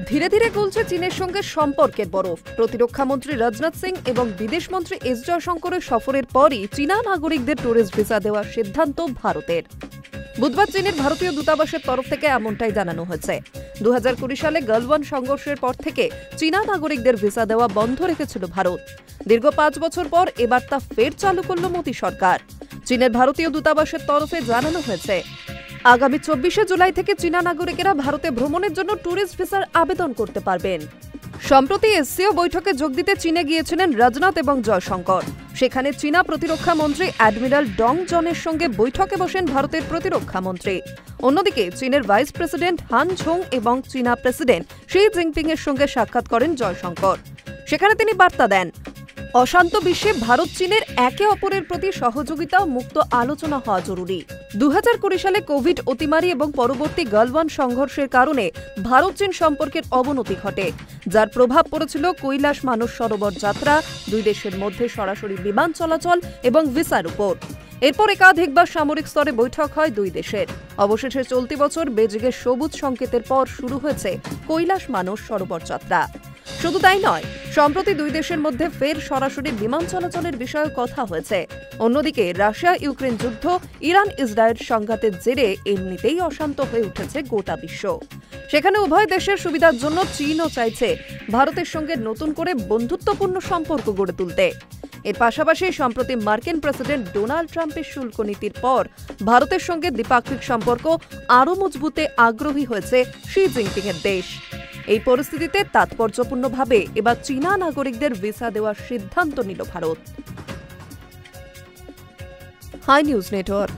ধীরে ধীরে গলছে চীনের সঙ্গে সম্পর্কের বরফ। প্রতিরক্ষামন্ত্রী রাজনাথ সিং এবং বিদেশমন্ত্রী এস জয়শঙ্করের সফরের পরই চীনা নাগরিকদের ট্যুরিস্ট ভিসা দেওয়ার সিদ্ধান্ত ভারতের। বুধবার চীনের ভারতীয় দূতাবাসের তরফ থেকে এমনটাই জানানো হয়েছে। 2020 সালে গালওয়ান সংঘর্ষের পর থেকে চীনা নাগরিকদের ভিসা দেওয়া বন্ধ রেখেছিল ভারত। দীর্ঘ 5 বছর পর এবার তা ফের চালু করল মোদী সরকার। চীনের ভারতীয় দূতাবাসের তরফে জানানো হয়েছে, আগামী 24শে জুলাই থেকে চীনা নাগরিকেরা ভারতে ভ্রমণের জন্য ট্যুরিস্ট ভিসার আবেদন করতে পারবেন। সম্প্রতি এসসিও বৈঠকে যোগ দিতে চীনে গিয়েছিলেন রাজনাথ এবং জয়শঙ্কর। সেখানে চীনা প্রতিরক্ষা মন্ত্রী অ্যাডমিরাল ডং জনের সঙ্গে বৈঠকে বসেন ভারতের প্রতিরক্ষা মন্ত্রী। অন্যদিকে চীনের ভাইস প্রেসিডেন্ট হান ঝোং এবং চীনা প্রেসিডেন্ট শি জিনপিং এর সঙ্গে সাক্ষাৎ করেন জয়শঙ্কর। সেখানে তিনি বার্তা দেন, অশান্ত বিশ্বে ভারত চীনের একে অপরের প্রতি সহযোগিতা ও মুক্ত আলোচনা হওয়া জরুরি। 2020 সালে কোভিড অতিমারি এবং পরবর্তী গালওয়ান সংঘর্ষের কারণে ভারত চীন সম্পর্কের অবনতি ঘটে, যার প্রভাব পড়েছিল কৈলাস মানস সরোবর যাত্রা, দুই দেশের মধ্যে সরাসরি বিমান চলাচল এবং ভিসার উপর। এরপর একাধিকবার সামরিক স্তরে বৈঠক হয় দুই দেশের। অবশেষে চলতি বছর বেজিংয়ের সবুজ সংকেতের পর শুরু হয়েছে কৈলাস মানস সরোবর যাত্রা। শুধু তাই নয়, সম্প্রতি দুই দেশের মধ্যে ফের সরাসরি বিমান চলাচলের বিষয়ে কথা হয়েছে। অন্যদিকে রাশিয়া ইউক্রেন যুদ্ধ, ইরান ইসরায়েল সংঘাতের জেরে এমনিতেই অশান্ত হয়ে উঠেছে গোটা বিশ্ব। সেখানে উভয় দেশের সুবিধার জন্য চীনও চাইছে ভারতের সঙ্গে নতুন করে বন্ধুত্বপূর্ণ সম্পর্ক গড়ে তুলতে। এর পাশাপাশি সম্প্রতি মার্কিন প্রেসিডেন্ট ডোনাল্ড ট্রাম্পের শুল্ক নীতির পর ভারতের সঙ্গে দ্বিপাক্ষিক সম্পর্ক আরও মজবুতে আগ্রহী হয়েছে শি জিনপিং এর দেশ। এই পরিস্থিতিতে তাৎপর্যপূর্ণভাবে এবার চীনা নাগরিকদের ভিসা দেওয়ার সিদ্ধান্ত নিল ভারত। High news network.